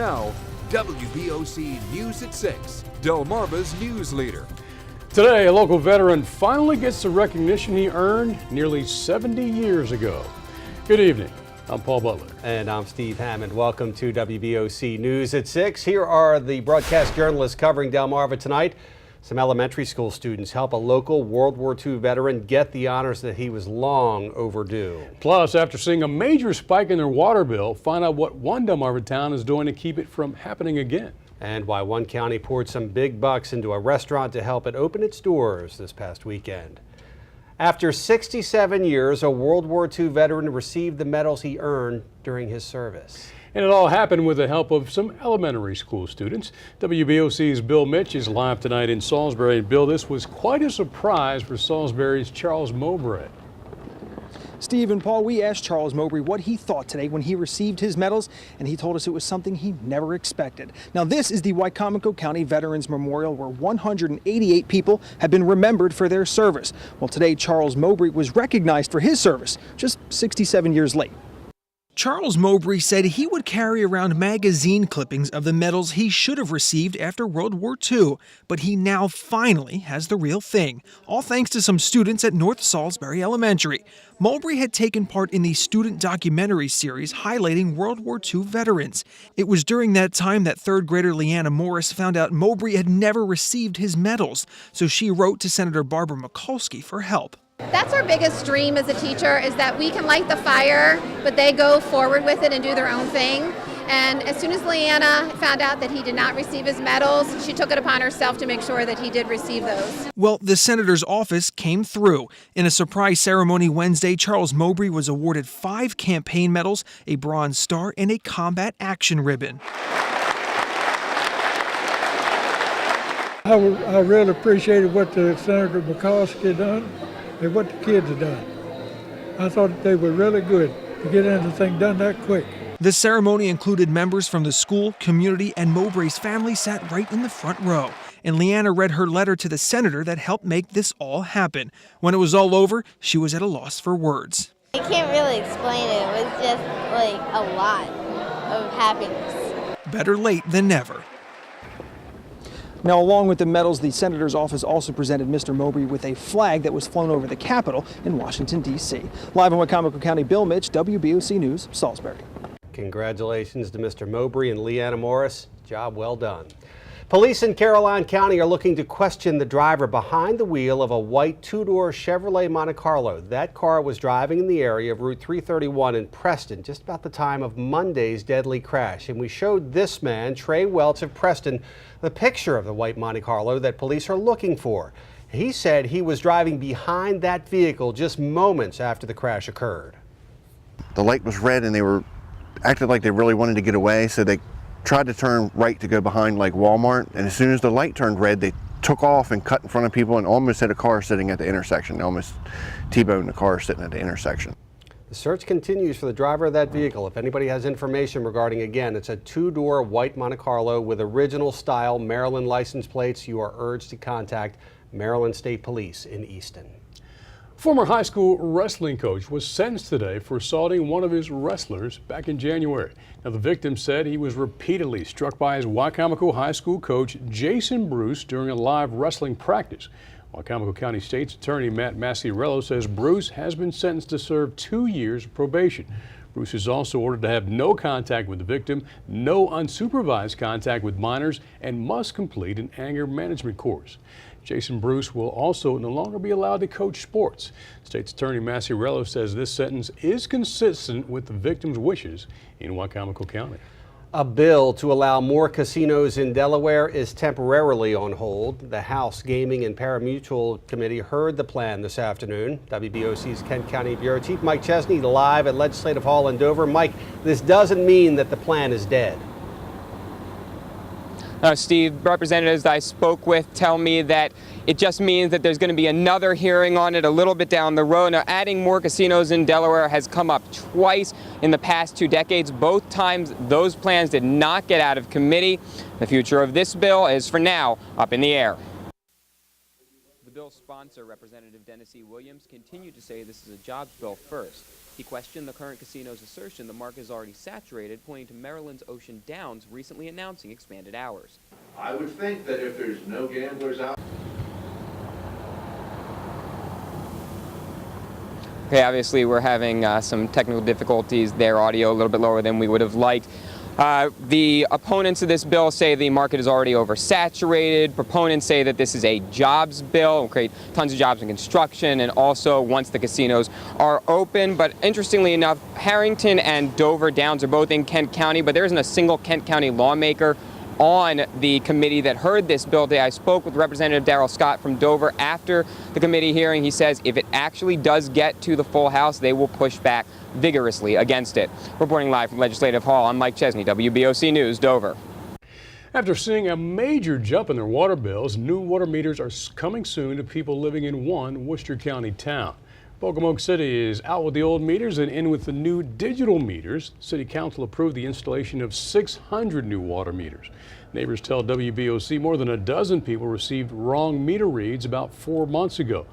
now, WBOC News at 6, Delmarva's news leader. Today, a local veteran finally gets the recognition he earned nearly 70 years ago. Good evening. I'm Paul Butler. And I'm Steve Hammond. Welcome to WBOC News at 6. Here are the broadcast journalists covering Delmarva tonight. Some elementary school students help a local World War II veteran get the honors that he was long overdue. Plus, after seeing a major spike in their water bill, find out what one Delmarva town is doing to keep it from happening again. And why one county poured some big bucks into a restaurant to help it open its doors this past weekend. After 67 years, a World War II veteran received the medals he earned during his service. And it all happened with the help of some elementary school students. WBOC's Bill Mitch is live tonight in Salisbury. And Bill, this was quite a surprise for Salisbury's Charles Mowbray. Steve and Paul, we asked Charles Mowbray what he thought today when he received his medals, and he told us it was something he never expected. Now, this is the Wicomico County Veterans Memorial, where 188 people have been remembered for their service. Well, today, Charles Mowbray was recognized for his service, just 67 years late. Charles Mowbray said he would carry around magazine clippings of the medals he should have received after World War II, but he now finally has the real thing, all thanks to some students at North Salisbury Elementary. Mowbray had taken part in the student documentary series highlighting World War II veterans. It was during that time that third grader Leanna Morris found out Mowbray had never received his medals, so she wrote to Senator Barbara Mikulski for help. That's our biggest dream as a teacher, is that we can light the fire, but they go forward with it and do their own thing. And as soon as Leanna found out that he did not receive his medals, she took it upon herself to make sure that he did receive those. Well, the senator's office came through. In a surprise ceremony Wednesday, Charles Mowbray was awarded 5 campaign medals, a Bronze Star, and a Combat Action Ribbon. I really appreciated what the Senator Mikulski done and what the kids have done. I thought they were really good to get anything done that quick. The ceremony included members from the school, community, and Mowbray's family sat right in the front row. And Leanna read her letter to the senator that helped make this all happen. When it was all over, she was at a loss for words. I can't really explain it. It was just like a lot of happiness. Better late than never. Now, along with the medals, the senator's office also presented Mr. Mowbray with a flag that was flown over the Capitol in Washington, D.C. Live in Wicomico County, Bill Mitch, WBOC News, Salisbury. Congratulations to Mr. Mowbray and Leanna Morris. Job well done. Police in Caroline County are looking to question the driver behind the wheel of a white two-door Chevrolet Monte Carlo. That car was driving in the area of Route 331 in Preston just about the time of Monday's deadly crash. And we showed this man, Trey Welch of Preston, the picture of the white Monte Carlo that police are looking for. He said he was driving behind that vehicle just moments after the crash occurred. The light was red and they were acted like they really wanted to get away, so they tried to turn right to go behind like Walmart, and as soon as the light turned red, they took off and cut in front of people and almost hit a car sitting at the intersection. They almost T-boned the car sitting at the intersection. The search continues for the driver of that vehicle. If anybody has information regarding, again, it's a two-door white Monte Carlo with original style Maryland license plates, you are urged to contact Maryland State Police in Easton. Former high school wrestling coach was sentenced today for assaulting one of his wrestlers back in January. Now, the victim said he was repeatedly struck by his Wicomico High School coach, Jason Bruce, during a live wrestling practice. Wicomico County State's Attorney Matt Massirello says Bruce has been sentenced to serve 2 years of probation. Bruce is also ordered to have no contact with the victim, no unsupervised contact with minors, and must complete an anger management course. Jason Bruce will also no longer be allowed to coach sports. State's Attorney Massirello says this sentence is consistent with the victim's wishes in Wicomico County. A bill to allow more casinos in Delaware is temporarily on hold. The House Gaming and Parimutuel Committee heard the plan this afternoon. WBOC's Kent County Bureau Chief Mike Chesney live at Legislative Hall in Dover. Mike, this doesn't mean that the plan is dead. Steve, representatives I spoke with tell me that it just means that there's going to be another hearing on it a little bit down the road. Now, adding more casinos in Delaware has come up twice in the past 2 decades. Both times, those plans did not get out of committee. The future of this bill is, for now, up in the air. The bill bill's sponsor, Representative Dennis E. Williams, continued to say this is a jobs bill first. He questioned the current casino's assertion the market is already saturated, pointing to Maryland's Ocean Downs recently announcing expanded hours. I would think that if there's no gamblers out. Okay, obviously we're having some technical difficulties there, audio a little bit lower than we would have liked. The opponents of this bill say the market is already oversaturated. Proponents say that this is a jobs bill, will create tons of jobs in construction and also once the casinos are open. But interestingly enough, Harrington and Dover Downs are both in Kent County, but there isn't a single Kent County lawmaker on the committee that heard this bill today. I spoke with Representative Darrell Scott from Dover after the committee hearing. He says if it actually does get to the full House, they will push back vigorously against it. Reporting live from Legislative Hall, I'm Mike Chesney, WBOC News, Dover. After seeing a major jump in their water bills, new water meters are coming soon to people living in one Worcester County town. Pocomoke City is out with the old meters and in with the new digital meters. City Council approved the installation of 600 new water meters. Neighbors tell WBOC more than a dozen people received wrong meter reads about 4 months ago.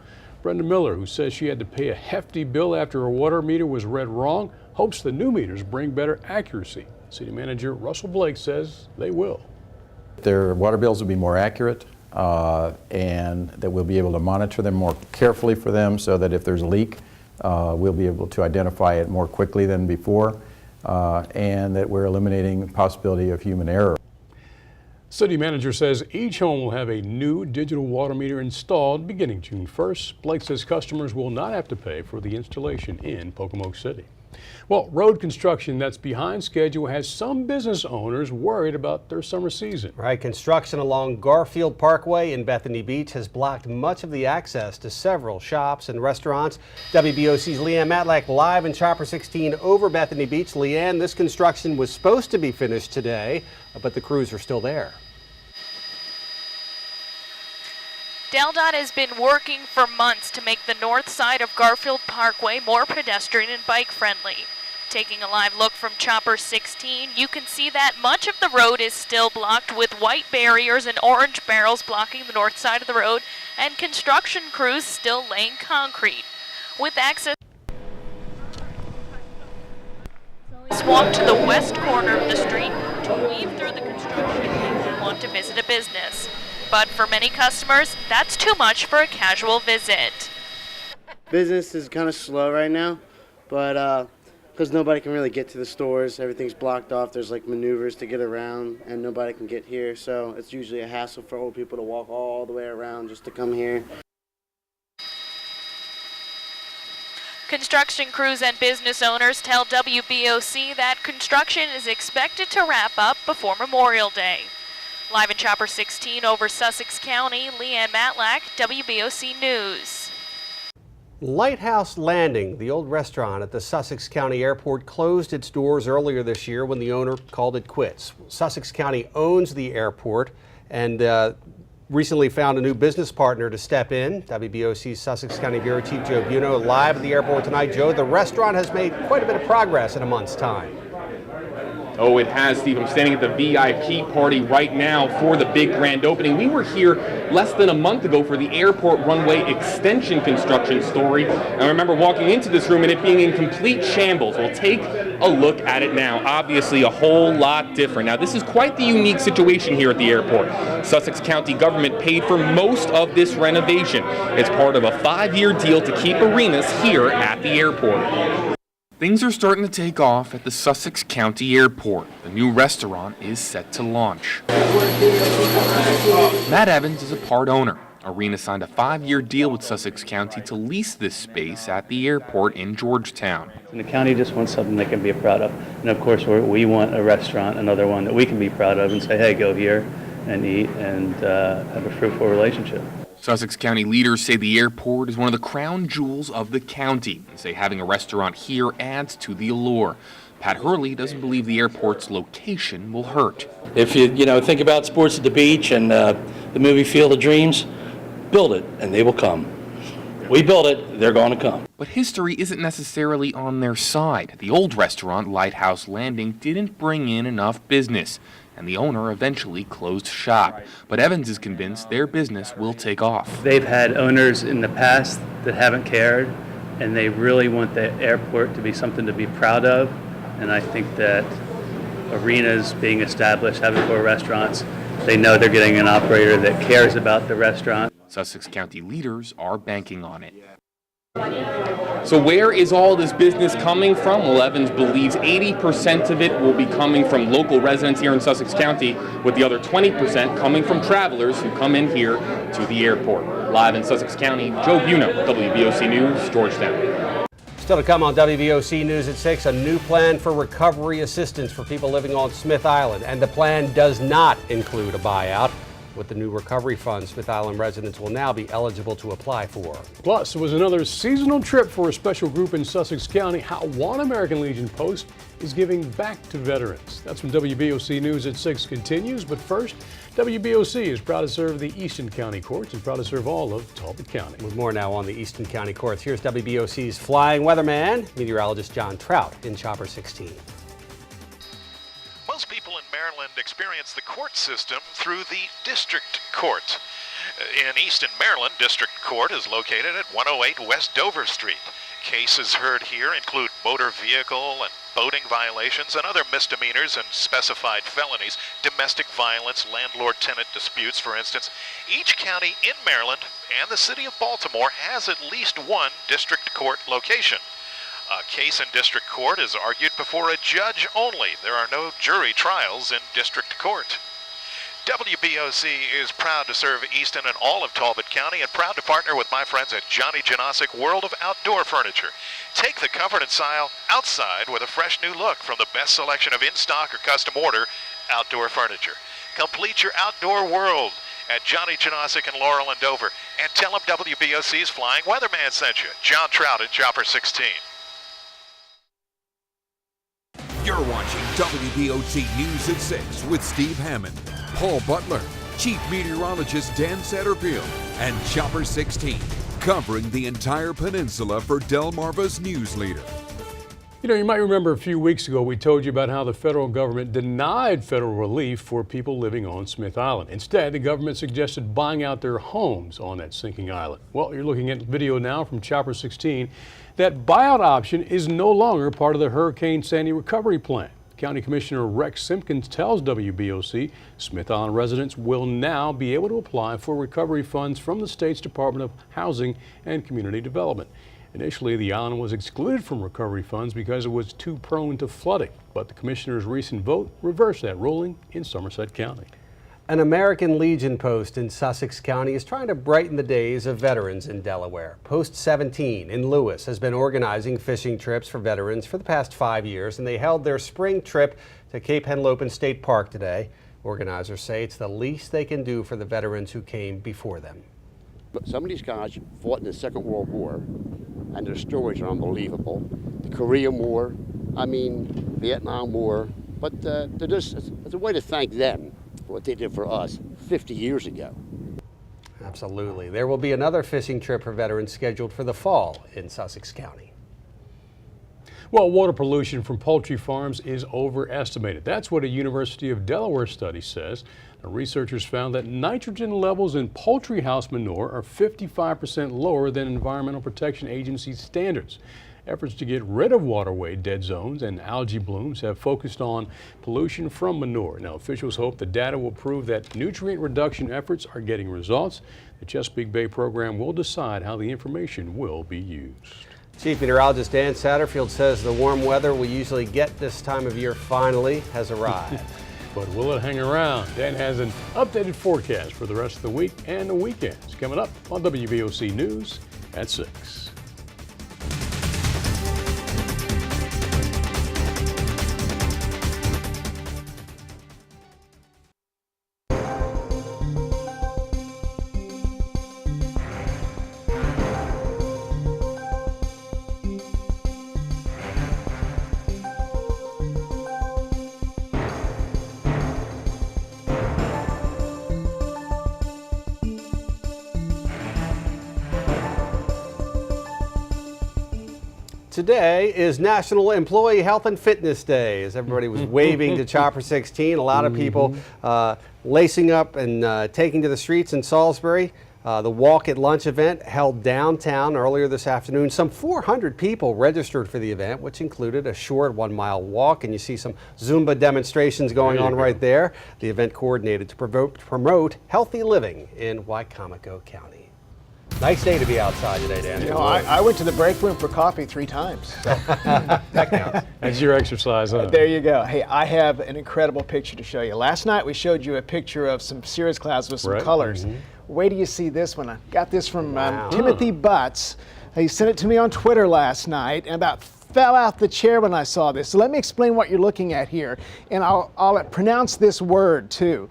Brenda Miller, who says she had to pay a hefty bill after her water meter was read wrong, hopes the new meters bring better accuracy. City Manager Russell Blake says they will. Their water bills will be more accurate and that we'll be able to monitor them more carefully for them so that if there's a leak, we'll be able to identify it more quickly than before and that we're eliminating the possibility of human error. City Manager says each home will have a new digital water meter installed beginning June 1st. Blake says customers will not have to pay for the installation in Pocomoke City. Well, road construction that's behind schedule has some business owners worried about their summer season. Right, construction along Garfield Parkway in Bethany Beach has blocked much of the access to several shops and restaurants. WBOC's Leanne Matlack live in Chopper 16 over Bethany Beach. Leanne, this construction was supposed to be finished today, but the crews are still there. DelDOT has been working for months to make the north side of Garfield Parkway more pedestrian and bike friendly. Taking a live look from Chopper 16, you can see that much of the road is still blocked with white barriers and orange barrels blocking the north side of the road and construction crews still laying concrete. With access swung to the west corner of the street to weave through the construction if people want to visit a business. But for many customers, that's too much for a casual visit. Business is kind of slow right now, but because nobody can really get to the stores, everything's blocked off. There's like maneuvers to get around, and nobody can get here, so it's usually a hassle for old people to walk all the way around just to come here. Construction crews and business owners tell WBOC that construction is expected to wrap up before Memorial Day. Live in Chopper 16 over Sussex County, Leanne Matlack, WBOC News. Lighthouse Landing, the old restaurant at the Sussex County Airport, closed its doors earlier this year when the owner called it quits. Sussex County owns the airport and recently found a new business partner to step in. WBOC's Sussex County Bureau Chief Joe Buno live at the airport tonight. Joe, the restaurant has made quite a bit of progress in a month's time. Oh, it has, Steve. I'm standing at the VIP party right now for the big grand opening. We were here less than a month ago for the airport runway extension construction story. I remember walking into this room and it being in complete shambles. We'll take a look at it now. Obviously a whole lot different. Now, this is quite the unique situation here at the airport. Sussex County government paid for most of this renovation. It's part of a 5-year deal to keep arenas here at the airport. Things are starting to take off at the Sussex County Airport. The new restaurant is set to launch. Matt Evans is a part owner. Arena signed a 5-year deal with Sussex County to lease this space at the airport in Georgetown. And the county just wants something they can be proud of. And of course, we want a restaurant, another one that we can be proud of and say, hey, go here and eat and have a fruitful relationship. Sussex County leaders say the airport is one of the crown jewels of the county. They say having a restaurant here adds to the allure. Pat Hurley doesn't believe the airport's location will hurt. If you think about sports at the beach and the movie Field of Dreams, build it and they will come. We build it, they're going to come. But history isn't necessarily on their side. The old restaurant, Lighthouse Landing, didn't bring in enough business. and the owner eventually closed shop. But Evans is convinced their business will take off. They've had owners in the past that haven't cared, and they really want the airport to be something to be proud of. And I think that arenas being established, having 4 restaurants, they know they're getting an operator that cares about the restaurant. Sussex County leaders are banking on it. So where is all this business coming from? Well, Evans believes 80% of it will be coming from local residents here in Sussex County, with the other 20% coming from travelers who come in here to the airport. Live in Sussex County, Joe Buno, WBOC News, Georgetown. Still to come on WBOC News at 6, a new plan for recovery assistance for people living on Smith Island. And the plan does not include a buyout. With the new recovery fund, Smith Island residents will now be eligible to apply for. Plus, it was another seasonal trip for a special group in Sussex County. How one American Legion post is giving back to veterans. That's when WBOC News at 6 continues. But first, WBOC is proud to serve the Easton County Courts and proud to serve all of Talbot County. With more now on the Easton County Courts, here's WBOC's flying weatherman, meteorologist John Trout in Chopper 16. Most people in Maryland experience the court system through the district court. In Easton, Maryland, District Court is located at 108 West Dover Street. Cases heard here include motor vehicle and boating violations and other misdemeanors and specified felonies, domestic violence, landlord-tenant disputes, for instance. Each county in Maryland and the city of Baltimore has at least one district court location. A case in district court is argued before a judge only. There are no jury trials in district court. WBOC is proud to serve Easton and all of Talbot County and proud to partner with my friends at Johnny Janosic World of Outdoor Furniture. Take the comfort and style outside with a fresh new look from the best selection of in-stock or custom order outdoor furniture. Complete your outdoor world at Johnny Janosic and Laurel and Dover. And tell them WBOC's Flying Weatherman sent you. John Trout in Chopper 16. You're watching WBOC News at 6 with Steve Hammond, Paul Butler, Chief Meteorologist Dan Satterfield, and Chopper 16, covering the entire peninsula for Delmarva's news leader. You know, you might remember a few weeks ago we told you about how the federal government denied federal relief for people living on Smith Island. Instead, the government suggested buying out their homes on that sinking island. Well, you're looking at video now from Chopper 16. That buyout option is no longer part of the Hurricane Sandy recovery plan. County Commissioner Rex Simpkins tells WBOC Smith Island residents will now be able to apply for recovery funds from the state's Department of Housing and Community Development. Initially, the island was excluded from recovery funds because it was too prone to flooding, but the commissioner's recent vote reversed that ruling in Somerset County. An American Legion post in Sussex County is trying to brighten the days of veterans in Delaware. Post 17 in Lewis has been organizing fishing trips for veterans for the past 5 years, and they held their spring trip to Cape Henlopen State Park today. Organizers say it's the least they can do for the veterans who came before them. Some of these guys fought in the Second World War, and their stories are unbelievable. The Korean War, Vietnam War, but it's a way to thank them for what they did for us 50 years ago. Absolutely. There will be another fishing trip for veterans scheduled for the fall in Sussex County. Well, water pollution from poultry farms is overestimated. That's what a University of Delaware study says. The researchers found that nitrogen levels in poultry house manure are 55% lower than Environmental Protection Agency standards. Efforts to get rid of waterway dead zones and algae blooms have focused on pollution from manure. Now, officials hope the data will prove that nutrient reduction efforts are getting results. The Chesapeake Bay program will decide how the information will be used. Chief Meteorologist Dan Satterfield says the warm weather we usually get this time of year finally has arrived. But will it hang around? Dan has an updated forecast for the rest of the week and the weekends coming up on WBOC News at 6. Today is National Employee Health and Fitness Day. As everybody was waving to Chopper 16, a lot of people lacing up and taking to the streets in Salisbury. The Walk at Lunch event held downtown earlier this afternoon. Some 400 people registered for the event, which included a short 1-mile walk, and you see some Zumba demonstrations going on right there. The event coordinated to promote healthy living in Wicomico County. Nice day to be outside today, Dan. You know, I went to the break room for coffee 3 times. So. That counts. That's your exercise, huh? There you go. Hey, I have an incredible picture to show you. Last night we showed you a picture of some cirrus clouds with some colors. Wait till you see this one. I got this from Timothy Butts. He sent it to me on Twitter last night and about fell out the chair when I saw this. So let me explain what you're looking at here, and I'll pronounce this word too.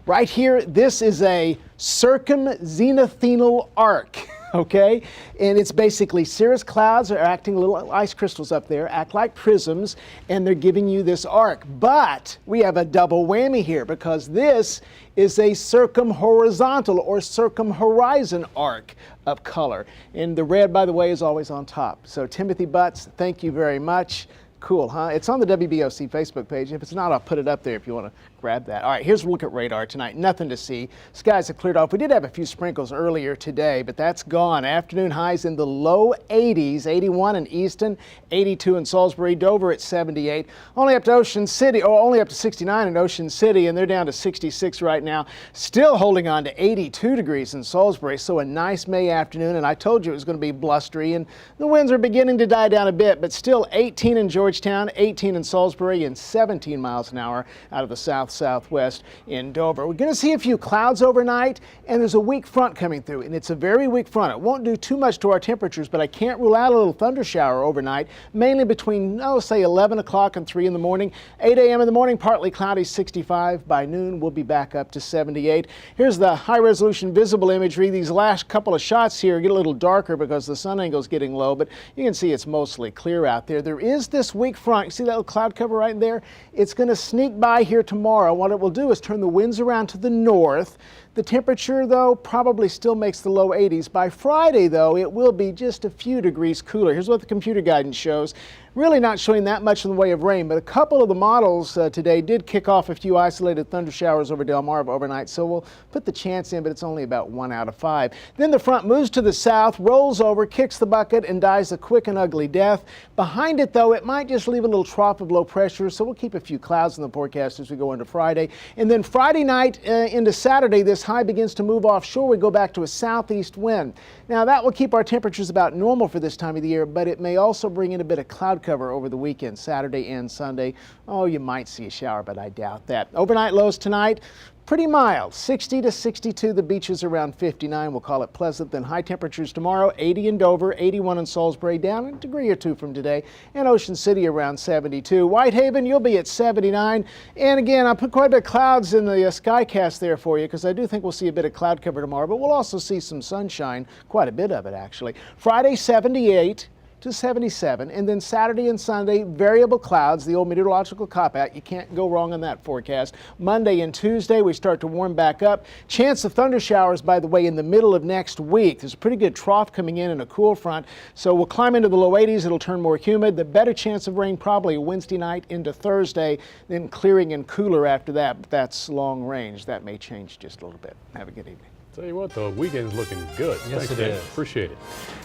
Right here, this is a circumzenithenal arc, okay? And it's basically cirrus clouds are acting little ice crystals up there, act like prisms, and they're giving you this arc. But we have a double whammy here because this is a circumhorizontal or circumhorizon arc of color. And the red, by the way, is always on top. So Timothy Butts, thank you very much. Cool, huh? It's on the WBOC Facebook page. If it's not, I'll put it up there if you want to grab that. All right, here's a look at radar tonight. Nothing to see. Skies have cleared off. We did have a few sprinkles earlier today, but that's gone. Afternoon highs in the low 80s, 81 in Easton, 82 in Salisbury, Dover at 78. Only up to Ocean City, only up to 69 in Ocean City, and they're down to 66 right now. Still holding on to 82 degrees in Salisbury, so a nice May afternoon, and I told you it was going to be blustery, and the winds are beginning to die down a bit, but still 18 in Georgetown, 18 in Salisbury, and 17 miles an hour out of the southwest in Dover. We're going to see a few clouds overnight, and there's a weak front coming through, and it's a very weak front. It won't do too much to our temperatures, but I can't rule out a little thunder shower overnight, mainly between, say 11 o'clock and 3 in the morning. 8 a.m. in the morning, partly cloudy, 65. By noon, we'll be back up to 78. Here's the high-resolution visible imagery. These last couple of shots here get a little darker because the sun angle is getting low, but you can see it's mostly clear out there. There is this weak front. You see that little cloud cover right there? It's going to sneak by here tomorrow. What it will do is turn the winds around to the north. The temperature, though, probably still makes the low 80s. By Friday, though, it will be just a few degrees cooler. Here's what the computer guidance shows. Really not showing that much in the way of rain, but a couple of the models today did kick off a few isolated thunder showers over Delmarva overnight, so we'll put the chance in, but it's only about 1 out of 5. Then the front moves to the south, rolls over, kicks the bucket, and dies a quick and ugly death. Behind it, though, it might just leave a little trough of low pressure, so we'll keep a few clouds in the forecast as we go into Friday. And then Friday night into Saturday, this high begins to move offshore. We go back to a southeast wind. Now, that will keep our temperatures about normal for this time of the year, but it may also bring in a bit of cloud cover over the weekend, Saturday and Sunday. Oh, you might see a shower, but I doubt that. Overnight lows tonight, pretty mild, 60 to 62. The beaches around 59. We'll call it pleasant. Then high temperatures tomorrow, 80 in Dover, 81 in Salisbury, down a degree or 2 from today, and Ocean City around 72. Whitehaven, you'll be at 79. And again, I put quite a bit of clouds in the skycast there for you because I do think we'll see a bit of cloud cover tomorrow, but we'll also see some sunshine, quite a bit of it actually. Friday, 78 to 77, and then Saturday and Sunday, variable clouds, the old meteorological cop-out. You can't go wrong on that forecast. Monday and Tuesday, we start to warm back up. Chance of thunder showers, by the way, in the middle of next week. There's a pretty good trough coming in a cool front, so we'll climb into the low 80s. It'll turn more humid. The better chance of rain probably Wednesday night into Thursday, then clearing and cooler after that, but that's long range. That may change just a little bit. Have a good evening. Tell you what, the weekend's looking good. Yes, Thanks, it Dave. is. Appreciate it.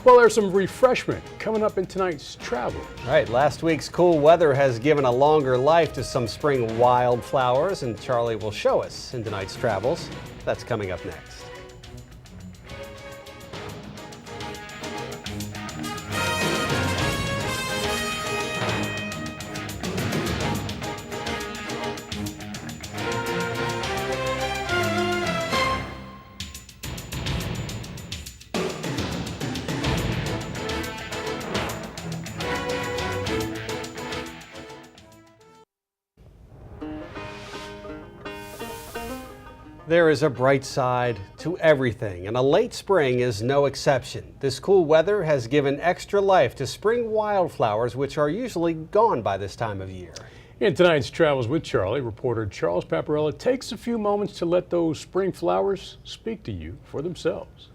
Well, there's some refreshment coming up in tonight's travel. All right, last week's cool weather has given a longer life to some spring wildflowers, and Charlie will show us in tonight's travels. That's coming up next. There is a bright side to everything, and a late spring is no exception. This cool weather has given extra life to spring wildflowers, which are usually gone by this time of year. In tonight's Travels with Charlie, reporter Charles Paparella takes a few moments to let those spring flowers speak to you for themselves.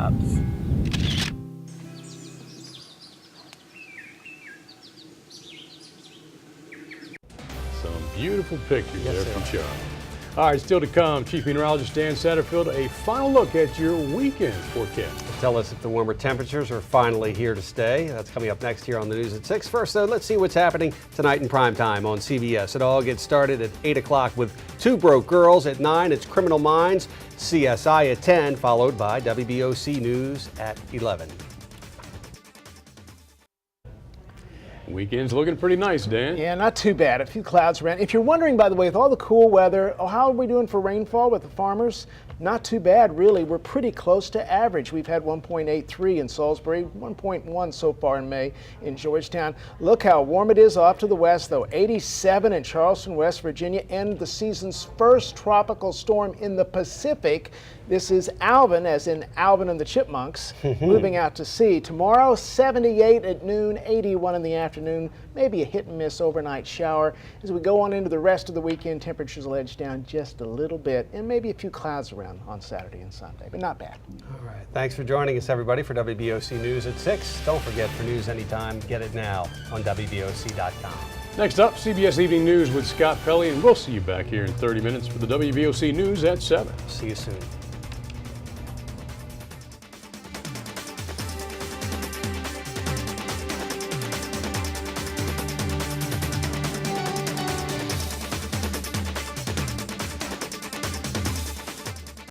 jobs. Some beautiful pictures there from Chuck. All right, still to come, Chief Meteorologist Dan Satterfield, a final look at your weekend forecast. Tell us if the warmer temperatures are finally here to stay. That's coming up next here on the News at 6. First, though, let's see what's happening tonight in primetime on CBS. It all gets started at 8 o'clock with Two Broke Girls. At 9, it's Criminal Minds. CSI at 10, followed by WBOC News at 11. Weekend's looking pretty nice, Dan. Yeah, not too bad. A few clouds around. If you're wondering, by the way, with all the cool weather, how are we doing for rainfall with the farmers? Not too bad, really. We're pretty close to average. We've had 1.83 in Salisbury, 1.1 so far in May in Georgetown. Look how warm it is off to the west, though. 87 in Charleston, West Virginia, and the season's first tropical storm in the Pacific. This is Alvin, as in Alvin and the Chipmunks, moving out to sea. Tomorrow, 78 at noon, 81 in the afternoon, maybe a hit and miss overnight shower. As we go on into the rest of the weekend, temperatures will edge down just a little bit, and maybe a few clouds around on Saturday and Sunday, but not bad. All right. Thanks for joining us, everybody, for WBOC News at 6. Don't forget, for news anytime, get it now on WBOC.com. Next up, CBS Evening News with Scott Pelley, and we'll see you back here in 30 minutes for the WBOC News at 7. See you soon.